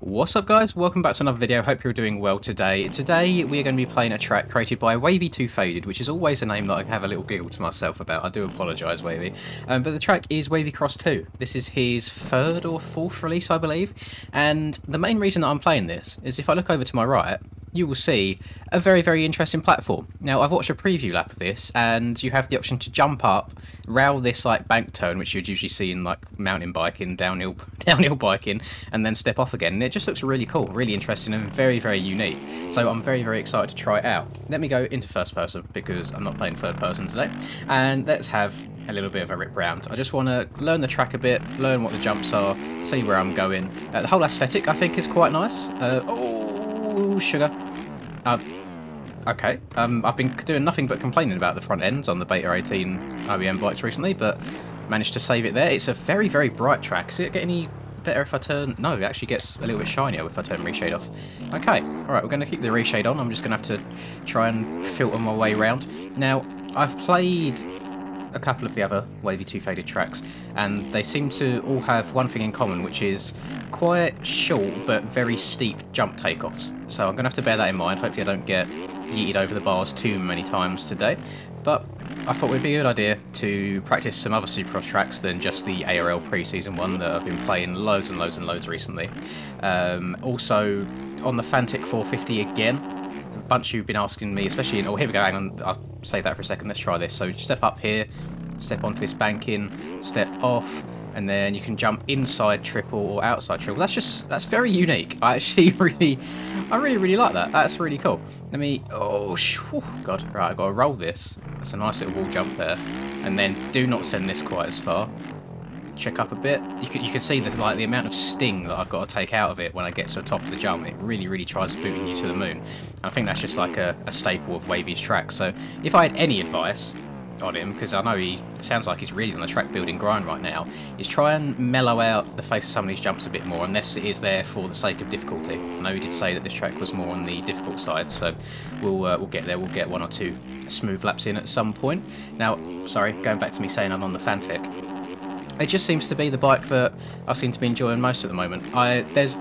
What's up guys, welcome back to another video, hope you're doing well today. Today we are going to be playing a track created by Wavy2 Faded, which is always a name that I have a little giggle to myself about. I do apologise Wavy. But the track is Wavy Cross 2. This is his third or fourth release I believe, and the main reason that I'm playing this is if I look over to my right, you will see a very interesting platform. Now I've watched a preview lap of this and you have the option to jump up, rail this like bank turn which you'd usually see in like mountain biking, downhill biking, and then step off again, and it just looks really cool, really interesting and very unique. So I'm very excited to try it out. Let me go into first person because I'm not playing third person today, and let's have a little bit of a rip round. I just want to learn the track a bit, learn what the jumps are, see where I'm going. The whole aesthetic I think is quite nice. Oh, sugar. Okay. I've been doing nothing but complaining about the front ends on the Beta 18 OEM bikes recently, but managed to save it there. It's a very bright track. Does it get any better if I turn... No, it actually gets a little bit shinier if I turn reshade off. Okay, alright, we're going to keep the reshade on. I'm just going to have to try and filter my way around. Now, I've played a couple of the other Wavy2 Faded tracks, and they seem to all have one thing in common, which is quite short but very steep jump takeoffs. So I'm going to have to bear that in mind. Hopefully I don't get yeeted over the bars too many times today. But I thought it would be a good idea to practice some other Supercross tracks than just the ARL pre-season one that I've been playing loads and loads recently. Also, on the Fantic 450 again, a bunch of you have been asking me, especially in... Oh, here we go, hang on, I'll save that for a second, let's try this. So step up here, step onto this banking, step off, and then you can jump inside triple or outside triple. That's very unique. I actually really like that. That's really cool. Let me... Oh, God. Right, I've got to roll this. That's a nice little wall jump there. And then do not send this quite as far. Check up a bit. You can see there's like the amount of sting that I've got to take out of it when I get to the top of the jump. It really tries booting you to the moon. And I think that's just like a staple of Wavy's tracks. So if I had any advice on him, because I know he sounds like he's really on the track building grind right now, is try and mellow out the face of some of these jumps a bit more, unless it is there for the sake of difficulty. I know he did say that this track was more on the difficult side, so we'll get there. We'll get one or two smooth laps in at some point. Now, sorry, going back to me saying I'm on the Fantic, it just seems to be the bike that I seem to be enjoying most at the moment. There's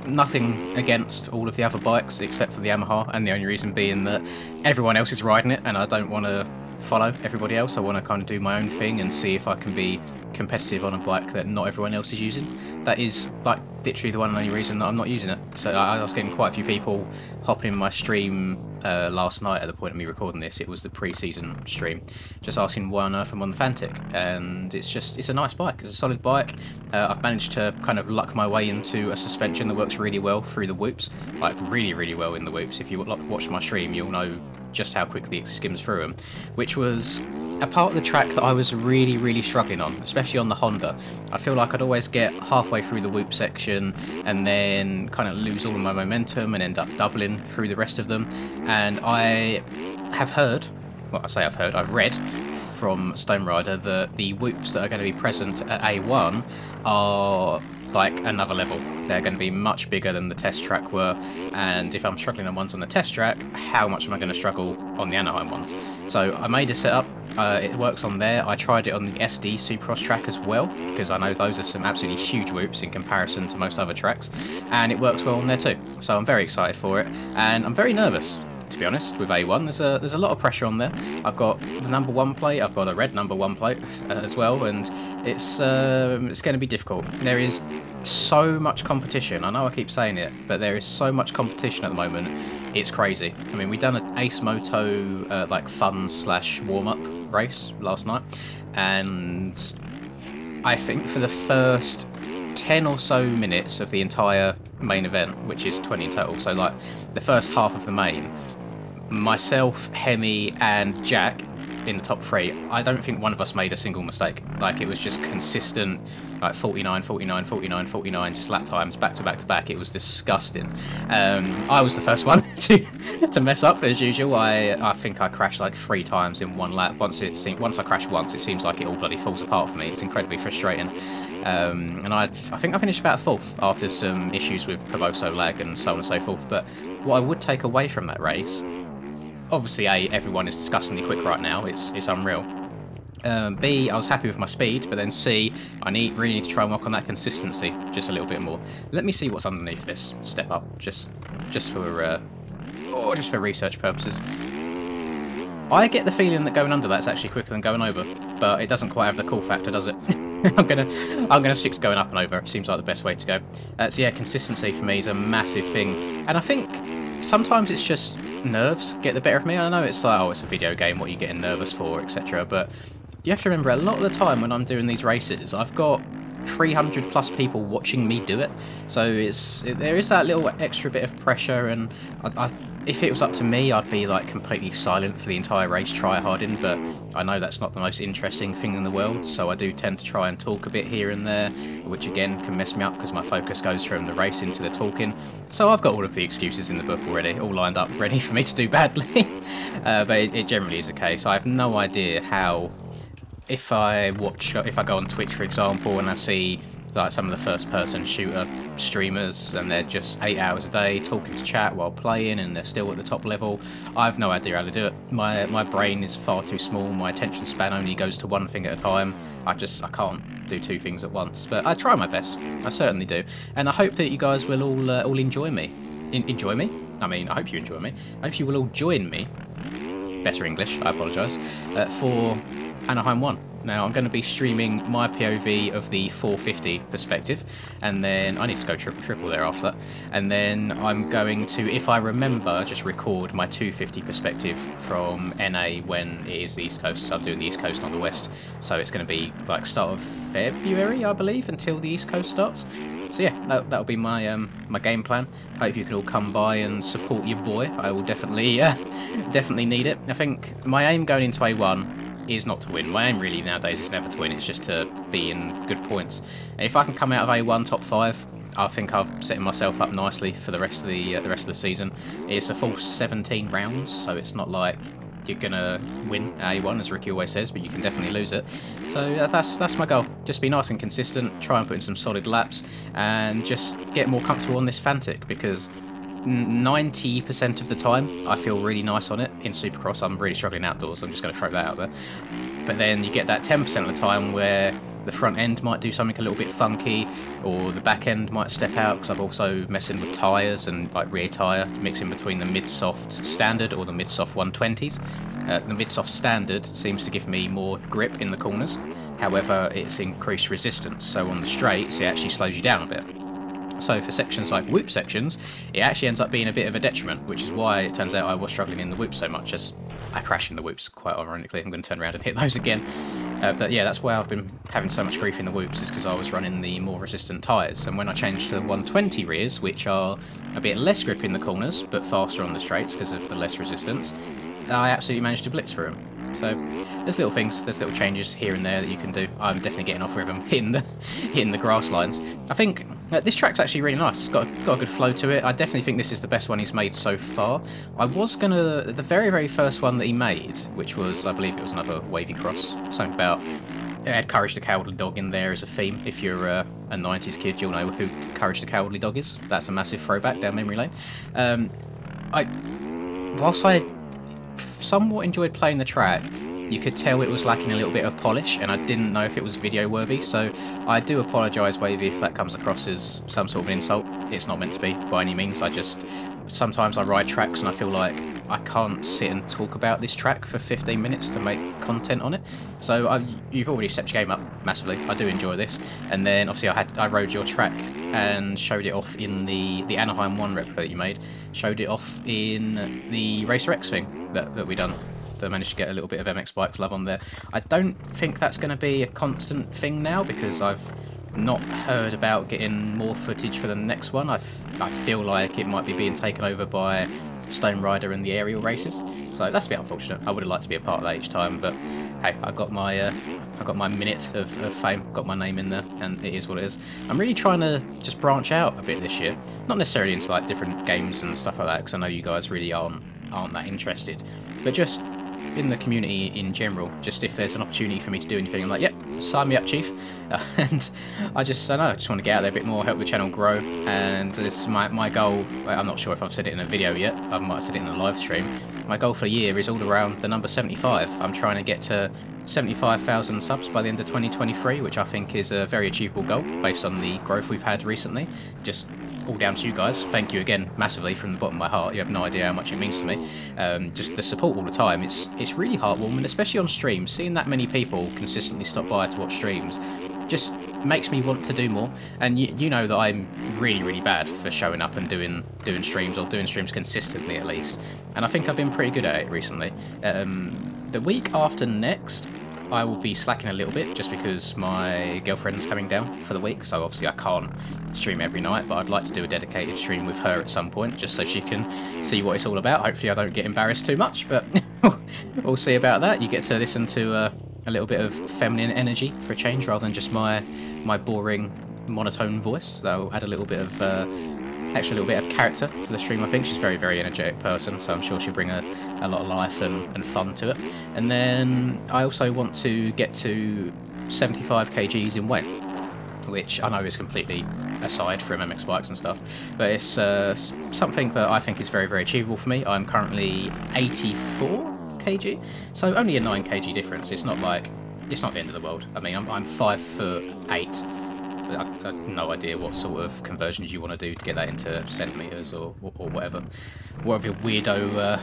nothing against all of the other bikes except for the Yamaha, and the only reason being that everyone else is riding it and I don't want to follow everybody else. I want to kind of do my own thing and see if I can be competitive on a bike that not everyone else is using. That is like literally the one and only reason that I'm not using it. So I was getting quite a few people hopping in my stream last night at the point of me recording this. It was the pre-season stream, just asking why on earth I'm on the Fantic, and it's a nice bike. It's a solid bike. I've managed to kind of luck my way into a suspension that works really well through the whoops, like really well in the whoops. If you watch my stream, you'll know just how quickly it skims through them, which was a part of the track that I was really struggling on, especially on the Honda. I feel like I'd always get halfway through the whoop section and then kind of lose all of my momentum and end up doubling through the rest of them. And I have heard, well, I say I've read from Stone Rider that the whoops that are going to be present at A1 are like another level. They're going to be much bigger than the test track were, and if I'm struggling on ones on the test track, how much am I going to struggle on the Anaheim ones? So I made a setup. It works on there. I tried it on the SD Supercross track as well, because I know those are some absolutely huge whoops in comparison to most other tracks, and it works well on there too. So I'm very excited for it, and I'm very nervous, to be honest, with A1. There's a lot of pressure on there. I've got the number 1 plate, I've got a red number 1 plate as well, and it's going to be difficult. There is so much competition. I know I keep saying it, but there is so much competition at the moment. It's crazy. I mean, we done an Ace Moto like fun / warm-up race last night, and I think for the first 10 or so minutes of the entire main event, which is 20 in total, so like the first half of the main, myself, Hemi and Jack in the top 3, I don't think one of us made a single mistake. Like, it was just consistent, like 49, just lap times back to back. It was disgusting. I was the first one to mess up as usual. I think I crashed like 3 times in one lap. Once I crash once, it seems like it all bloody falls apart for me. It's incredibly frustrating. And I think I finished about 4th after some issues with Pavoso lag and so on and so forth. But what I would take away from that race, obviously everyone is disgustingly quick right now. It's unreal. B, I was happy with my speed, but then C, I really need to try and work on that consistency just a little bit more. Let me see what's underneath this step up, just for research purposes. I get the feeling that going under that's actually quicker than going over, but it doesn't quite have the cool factor, does it? I'm gonna stick to going up and over. It seems like the best way to go. So yeah, consistency for me is a massive thing, and I think sometimes it's just nerves get the better of me. I know it's like, oh, it's a video game, what are you getting nervous for, etc. But you have to remember, a lot of the time when I'm doing these races, I've got 300 plus people watching me do it, so there is that little extra bit of pressure. And if it was up to me, I'd be like completely silent for the entire race, try harding, but I know that's not the most interesting thing in the world, so I do tend to try and talk a bit here and there, which again can mess me up because my focus goes from the racing to the talking. So I've got all of the excuses in the book already, all lined up ready for me to do badly. But it generally is the case. I have no idea how, if I go on Twitch, for example, and I see like some of the first-person shooter streamers, and they're just 8 hours a day talking to chat while playing, and they're still at the top level, I have no idea how to do it. My brain is far too small. My attention span only goes to one thing at a time. I can't do two things at once. But I try my best. I certainly do, and I hope that you guys will all enjoy me. Enjoy me? I mean, I hope you enjoy me. I hope you will all join me. Better English. I apologise. For Anaheim 1. Now, I'm going to be streaming my POV of the 450 perspective, and then I need to go triple there after that. And then I'm going to, if I remember, just record my 250 perspective from NA when it is the East Coast. So I'm doing the East Coast, not the West. So it's going to be like start of February, I believe, until the East Coast starts. So yeah, that'll be my my game plan. Hope you can all come by and support your boy. I will definitely definitely need it. I think my aim going into A1 is not to win. My aim really nowadays is never to win, it's just to be in good points. And if I can come out of A1 top 5, I think I've set myself up nicely for the rest of the season. It's a full 17 rounds, so it's not like you're gonna win A1, as Ricky always says, but you can definitely lose it. So that's my goal. Just be nice and consistent, try and put in some solid laps, and just get more comfortable on this Fantic, because 90% of the time I feel really nice on it. In Supercross I'm really struggling outdoors, I'm just going to throw that out there. But then you get that 10% of the time where the front end might do something a little bit funky, or the back end might step out, because I'm also messing with tyres and like rear tyre, mixing between the mid-soft standard or the mid-soft 120s. The mid-soft standard seems to give me more grip in the corners, however it's increased resistance, so on the straights it actually slows you down a bit. So for sections like whoop sections, it actually ends up being a bit of a detriment, which is why it turns out I was struggling in the whoops so much, as I crash in the whoops, quite ironically. I'm going to turn around and hit those again. But yeah, that's why I've been having so much grief in the whoops, is because I was running the more resistant tyres. And when I changed to the 120 rears, which are a bit less grip in the corners, but faster on the straights because of the less resistance, I absolutely managed to blitz through them. So there's little things, there's little changes here and there that you can do. I'm definitely getting off rhythm hitting the grass lines. I think this track's actually really nice. It's got a good flow to it. I definitely think this is the best one he's made so far. I was gonna, the very first one that he made, which was, I believe it was another wavy cross, something about, it had Courage the Cowardly Dog in there as a theme. If you're a 90s kid, you'll know who Courage the Cowardly Dog is. That's a massive throwback down memory lane. Whilst I somewhat enjoyed playing the track, you could tell it was lacking a little bit of polish, and I didn't know if it was video worthy, so I do apologise, Wavy, if that comes across as some sort of an insult. It's not meant to be by any means. Sometimes I ride tracks and I feel like I can't sit and talk about this track for 15 minutes to make content on it. So you've already stepped your game up massively. I do enjoy this. And then obviously I rode your track and showed it off in the Anaheim 1 replica that you made. Showed it off in the Racer X thing that we done. They managed to get a little bit of MX Bikes love on there. I don't think that's going to be a constant thing now, because I've not heard about getting more footage for the next one. I feel like it might be being taken over by Stone Rider and the aerial races, so that's a bit unfortunate. I would have liked to be a part of that each time, but hey, I got my minute of fame, got my name in there, and it is what it is. I'm really trying to just branch out a bit this year, not necessarily into like different games and stuff like that, because I know you guys really aren't that interested, but just in the community in general. Just if there's an opportunity for me to do anything, I'm like, yep, sign me up, Chief. And I don't know, I just want to get out there a bit more, help the channel grow, and this is my goal. I'm not sure if I've said it in a video yet, I might have said it in a live stream. My goal for the year is all around the number 75. I'm trying to get to 75,000 subs by the end of 2023, which I think is a very achievable goal based on the growth we've had recently. Just all down to you guys. Thank you again massively from the bottom of my heart. You have no idea how much it means to me. Just the support all the time. It's really heartwarming, especially on streams. Seeing that many people consistently stop by to watch streams just makes me want to do more. And you know that I'm really bad for showing up and doing streams, or doing streams consistently at least. And I think I've been pretty good at it recently. The week after next, I will be slacking a little bit just because my girlfriend's coming down for the week, so obviously I can't stream every night, but I'd like to do a dedicated stream with her at some point just so she can see what it's all about. Hopefully I don't get embarrassed too much, but we'll see about that. You get to listen to a little bit of feminine energy for a change rather than just my boring monotone voice. That'll add a little bit of actually a little bit of character to the stream. I think she's a very energetic person, so I'm sure she'll bring a lot of life and fun to it. And then I also want to get to 75 kgs in weight, which I know is completely aside from MX bikes and stuff, but it's something that I think is very achievable for me. I'm currently 84 kg, so only a 9 kg difference. It's not like, it's not the end of the world. I mean, I'm 5'8". I have no idea what sort of conversions you want to do to get that into centimeters or whatever weirdo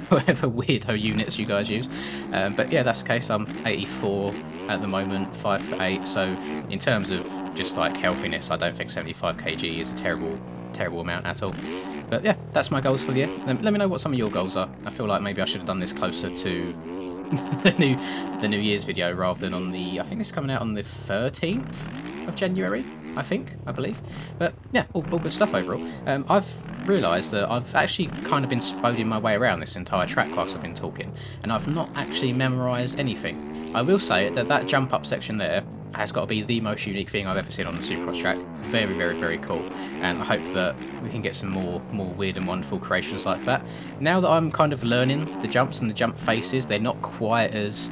whatever weirdo units you guys use. But yeah, that's the case. I'm 84 at the moment, 5'8". So in terms of just like healthiness, I don't think 75 kg is a terrible amount at all. But yeah, that's my goals for the year. Let me know what some of your goals are. I feel like maybe I should have done this closer to the New Year's video rather than on the, I think it's coming out on the 13th of January, I believe. But yeah, all good stuff overall. I've realised that I've actually kind of been spoding my way around this entire track whilst I've been talking, and I've not actually memorised anything. I will say that jump up section there has got to be the most unique thing I've ever seen on the Supercross track. Very cool, and I hope that we can get some more weird and wonderful creations like that. Now that I'm kind of learning the jumps and the jump faces, they're not quite as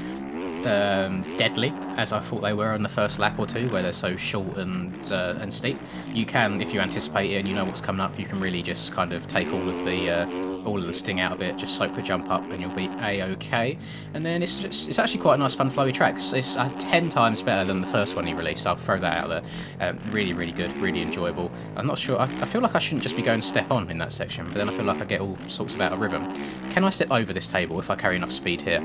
deadly as I thought they were on the first lap or two, where they're so short and steep. You can, if you anticipate it and you know what's coming up, you can really just kind of take all of the sting out of it, just soak the jump up and you'll be a-okay. And then it's actually quite a nice fun flowy track. It's 10 times better than the first one he released. I'll throw that out there. Really good, really enjoyable. I'm not sure, I feel like I shouldn't just be going step on in that section, but then I feel like I get all sorts of out of rhythm. Can I step over this table if I carry enough speed here?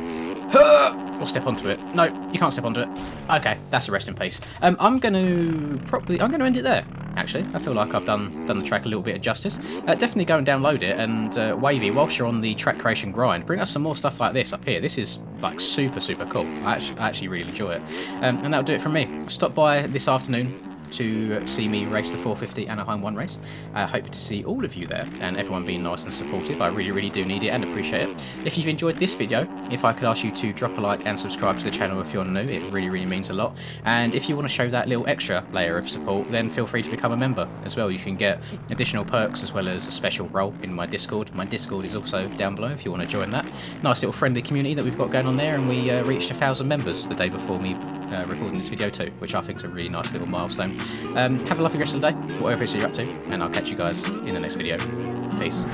Or step onto it? No, you can't step onto it. Okay, that's a rest in peace. I'm going to end it there. Actually, I feel like I've done the track a little bit of justice. Definitely go and download it, and Wavy, whilst you're on the track creation grind, bring us some more stuff like this up here. This is like super cool. I actually really enjoy it. And that'll do it from me. Stop by this afternoon to see me race the 450 Anaheim 1 race. I hope to see all of you there, and everyone being nice and supportive. I really do need it and appreciate it. If you've enjoyed this video, if I could ask you to drop a like and subscribe to the channel if you're new, it really means a lot. And if you want to show that little extra layer of support, then feel free to become a member as well. You can get additional perks as well as a special role in my Discord. My Discord is also down below if you want to join that. Nice little friendly community that we've got going on there, and we reached 1,000 members the day before me recording this video too, which I think is a really nice little milestone. Have a lovely rest of the day, whatever it is you're up to, and I'll catch you guys in the next video. Peace.